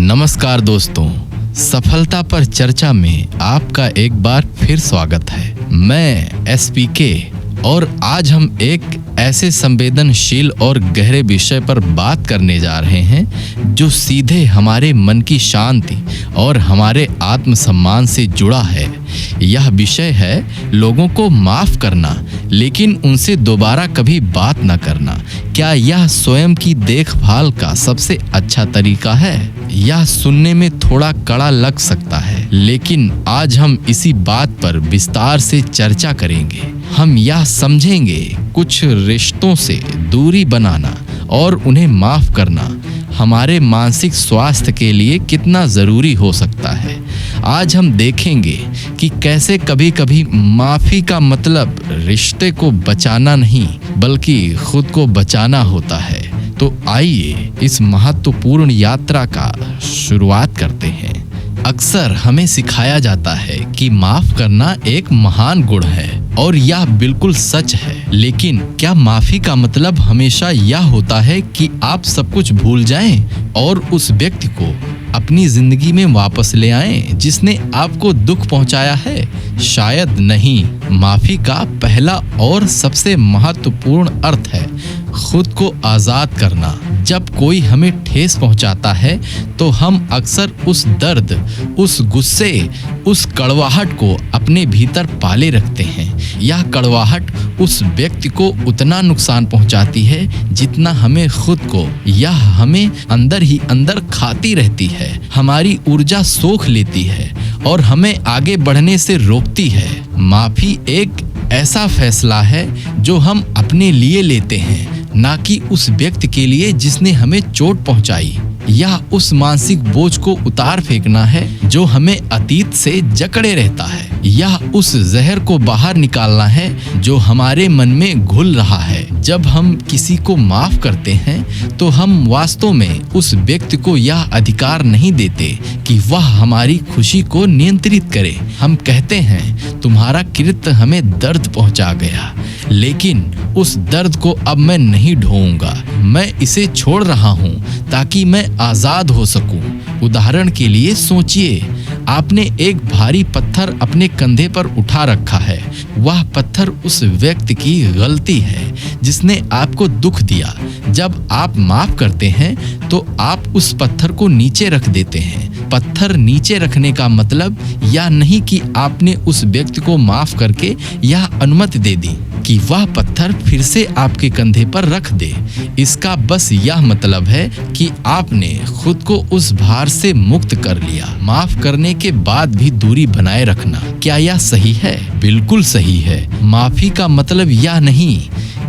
नमस्कार दोस्तों, सफलता पर चर्चा में आपका एक बार फिर स्वागत है। मैं एसपीके और आज हम एक ऐसे संवेदनशील और गहरे विषय पर बात करने जा रहे हैं जो सीधे हमारे मन की शांति और हमारे आत्मसम्मान से जुड़ा है। यह विषय है लोगों को माफ करना, लेकिन उनसे दोबारा कभी बात न करना। क्या यह स्वयं की देखभाल का सबसे अच्छा तरीका है? यह सुनने में थोड़ा कड़ा लग सकता है, लेकिन आज हम इसी बात पर विस्तार से चर्चा करेंगे। हम यह समझेंगे कुछ रिश्तों से दूरी बनाना और उन्हें माफ करना हमारे मानसिक स्वास्थ्य के लिए कितना जरूरी हो सकता है। आज हम देखेंगे कि कैसे कभी-कभी माफी का मतलब रिश्ते को बचाना नहीं, बल्कि खुद को बचाना होता है। तो आइए इस महत्वपूर्ण यात्रा का शुरुआत करते हैं। अक्सर हमें सिखाया जाता है कि माफ करना एक महान गुण है और यह बिल्कुल सच है, लेकिन क्या माफी का मतलब हमेशा यह होता है कि आप सब कुछ भूल जाएं और उस व्यक्ति को अपनी जिंदगी में वापस ले आएं जिसने आपको दुख पहुंचाया है? शायद नहीं। माफी का पहला और सबसे महत्वपूर्ण अर्थ है खुद को आजाद करना। जब कोई हमें ठेस पहुंचाता है तो हम अक्सर उस दर्द, उस गुस्से, उस कड़वाहट को अपने भीतर पाले रखते हैं। यह कड़वाहट उस व्यक्ति को उतना नुकसान पहुंचाती है जितना हमें खुद को। यह हमें अंदर ही अंदर खाती रहती है, हमारी ऊर्जा सोख लेती है और हमें आगे बढ़ने से रोकती है। माफी एक ऐसा फैसला है जो हम अपने लिए लेते हैं, ना कि उस व्यक्ति के लिए जिसने हमें चोट पहुंचाई। यह उस मानसिक बोझ को उतार फेंकना है जो हमें अतीत से जकड़े रहता है। यह उस जहर को बाहर निकालना है जो हमारे मन में घुल रहा है। जब हम किसी को माफ करते हैं तो हम वास्तव में उस व्यक्ति को यह अधिकार नहीं देते कि वह हमारी खुशी को नियंत्रित करे। हम कहते हैं तुम्हारा कृत्य हमें दर्द पहुंचा गया, लेकिन उस दर्द को अब मैं नहीं ढोऊंगा। मैं इसे छोड़ रहा हूं ताकि मैं आजाद हो सकूं। उदाहरण के लिए सोचिए, आपने एक भारी पत्थर अपने कंधे पर उठा रखा है। वह पत्थर उस व्यक्ति की गलती है जिसने आपको दुख दिया। जब आप माफ करते हैं तो आप उस पत्थर को नीचे रख देते हैं। पत्थर नीचे रखने का मतलब यह नहीं कि आपने उस व्यक्ति को माफ करके यह अनुमति दे दी कि वह पत्थर फिर से आपके कंधे पर रख दे। इसका बस यह मतलब है कि आपने खुद को उस भार से मुक्त कर लिया। माफ करने के बाद भी दूरी बनाए रखना, क्या यह सही है? बिल्कुल सही है। माफी का मतलब यह नहीं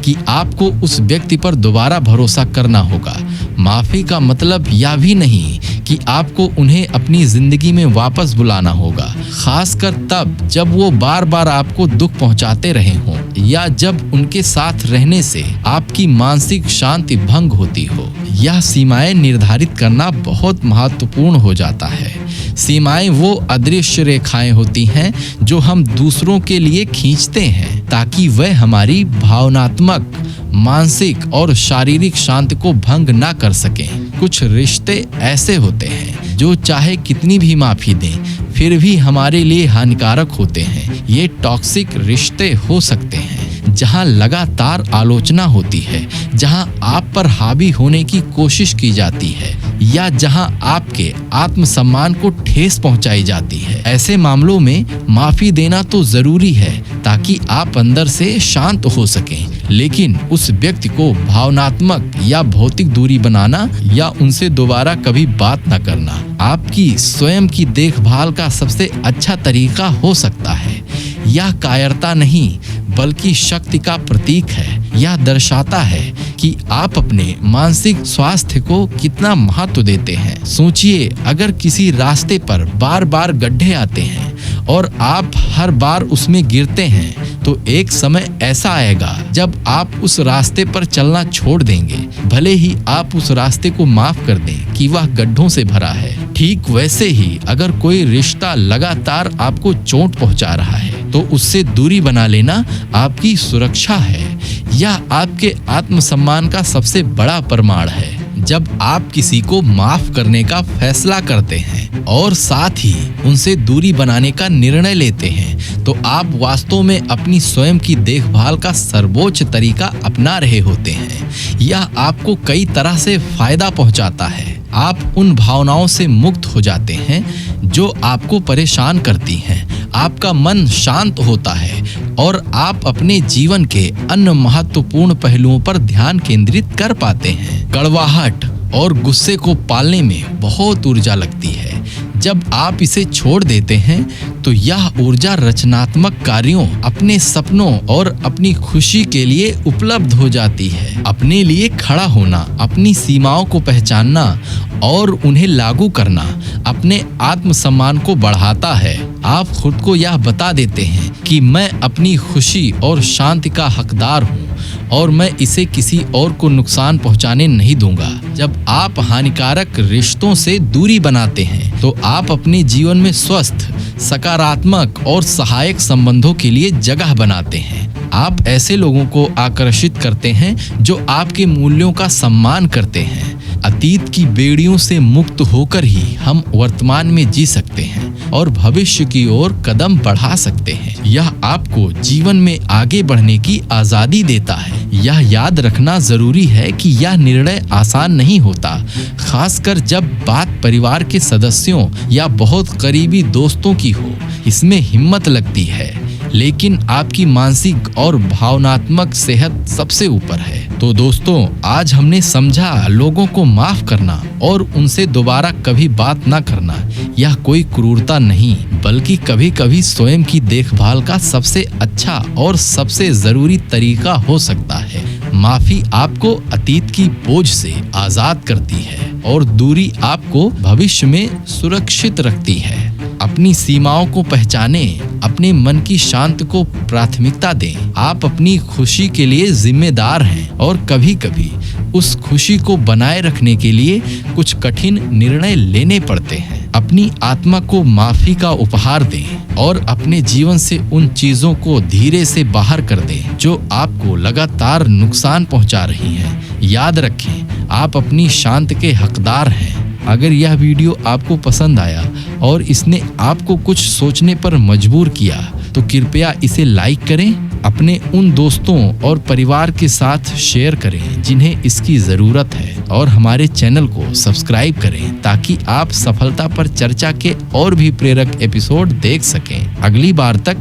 कि आपको उस व्यक्ति पर दोबारा भरोसा करना होगा। माफी का मतलब यह भी नहीं कि आपको उन्हें अपनी जिंदगी में वापस बुलाना होगा, खासकर तब जब वो बार बार आपको दुख पहुंचाते रहे हों या जब उनके साथ रहने से आपकी मानसिक शांति भंग होती हो। यह सीमाएं निर्धारित करना बहुत महत्वपूर्ण हो जाता है। सीमाएं वो अदृश्य रेखाएं होती हैं जो हम दूसरों के लिए खींचते हैं ताकि वह हमारी भावनात्मक, मानसिक और शारीरिक शांति को भंग ना कर सकें। कुछ रिश्ते ऐसे होते हैं जो चाहे कितनी भी माफी दें फिर भी हमारे लिए हानिकारक होते हैं। ये टॉक्सिक रिश्ते हो सकते हैं जहां लगातार आलोचना होती है, जहां आप पर हावी होने की कोशिश की जाती है या जहां आपके आत्मसम्मान को ठेस पहुंचाई जाती है। ऐसे मामलों में माफी देना तो जरूरी है ताकि आप अंदर से शांत हो सकें, लेकिन उस व्यक्ति को भावनात्मक या भौतिक दूरी बनाना या उनसे दोबारा कभी बात न करना आपकी स्वयं की देखभाल का सबसे अच्छा तरीका हो सकता है। यह कायरता नहीं बल्कि शक्ति का प्रतीक है। यह दर्शाता है कि आप अपने मानसिक स्वास्थ्य को कितना महत्व देते हैं। सोचिए, अगर किसी रास्ते पर बार बार गड्ढे आते हैं और आप हर बार उसमें गिरते हैं तो एक समय ऐसा आएगा जब आप उस रास्ते पर चलना छोड़ देंगे, भले ही आप उस रास्ते को माफ कर दें कि वह गड्ढों से भरा है। ठीक वैसे ही अगर कोई रिश्ता लगातार आपको चोट पहुंचा रहा है तो उससे दूरी बना लेना आपकी सुरक्षा है। यह आपके आत्मसम्मान का सबसे बड़ा प्रमाण है। जब आप किसी को माफ करने का फैसला करते हैं और साथ ही उनसे दूरी बनाने का निर्णय लेते हैं तो आप वास्तव में अपनी स्वयं की देखभाल का सर्वोच्च तरीका अपना रहे होते हैं। यह आपको कई तरह से फायदा पहुंचाता है। आप उन भावनाओं से मुक्त हो जाते हैं जो आपको परेशान करती हैं। आपका मन शांत होता है और आप अपने जीवन के अन्य महत्वपूर्ण पहलुओं पर ध्यान केंद्रित कर पाते हैं। कड़वाहट और गुस्से को पालने में बहुत ऊर्जा लगती है। जब आप इसे छोड़ देते हैं तो यह ऊर्जा रचनात्मक कार्यों, अपने सपनों और अपनी खुशी के लिए उपलब्ध हो जाती है। अपने लिए खड़ा होना, अपनी सीमाओं को पहचानना और उन्हें लागू करना अपने आत्मसम्मान को बढ़ाता है। आप खुद को यह बता देते हैं कि मैं अपनी खुशी और शांति का हकदार हूँ और मैं इसे किसी और को नुकसान पहुंचाने नहीं दूंगा। जब आप हानिकारक रिश्तों से दूरी बनाते हैं तो आप अपने जीवन में स्वस्थ, सकारात्मक और सहायक संबंधों के लिए जगह बनाते हैं। आप ऐसे लोगों को आकर्षित करते हैं जो आपके मूल्यों का सम्मान करते हैं। अतीत की बेड़ियों से मुक्त होकर ही हम वर्तमान में जी सकते हैं और भविष्य की ओर कदम बढ़ा सकते हैं। यह आपको जीवन में आगे बढ़ने की आजादी देता है। यह याद रखना जरूरी है कि यह निर्णय आसान नहीं होता, खासकर जब बात परिवार के सदस्यों या बहुत करीबी दोस्तों की हो। इसमें हिम्मत लगती है, लेकिन आपकी मानसिक और भावनात्मक सेहत सबसे ऊपर है। तो दोस्तों, आज हमने समझा लोगों को माफ करना और उनसे दोबारा कभी बात ना करना यह कोई क्रूरता नहीं, बल्कि कभी कभी स्वयं की देखभाल का सबसे अच्छा और सबसे जरूरी तरीका हो सकता है। माफी आपको अतीत की बोझ से आजाद करती है और दूरी आपको भविष्य में सुरक्षित रखती है। अपनी सीमाओं को पहचाने, अपने मन की शांति को प्राथमिकता दें। आप अपनी खुशी के लिए जिम्मेदार हैं और कभी कभी उस खुशी को बनाए रखने के लिए कुछ कठिन निर्णय लेने पड़ते हैं। अपनी आत्मा को माफी का उपहार दें और अपने जीवन से उन चीजों को धीरे से बाहर कर दें जो आपको लगातार नुकसान पहुंचा रही हैं। याद रखें, आप अपनी शांति के हकदार हैं। अगर यह वीडियो आपको पसंद आया और इसने आपको कुछ सोचने पर मजबूर किया तो कृपया इसे लाइक करें, अपने उन दोस्तों और परिवार के साथ शेयर करें जिन्हें इसकी ज़रूरत है और हमारे चैनल को सब्सक्राइब करें ताकि आप सफलता पर चर्चा के और भी प्रेरक एपिसोड देख सकें। अगली बार तक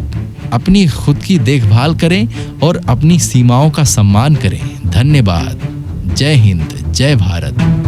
अपनी खुद की देखभाल करें और अपनी सीमाओं का सम्मान करें। धन्यवाद। जय हिंद, जय भारत।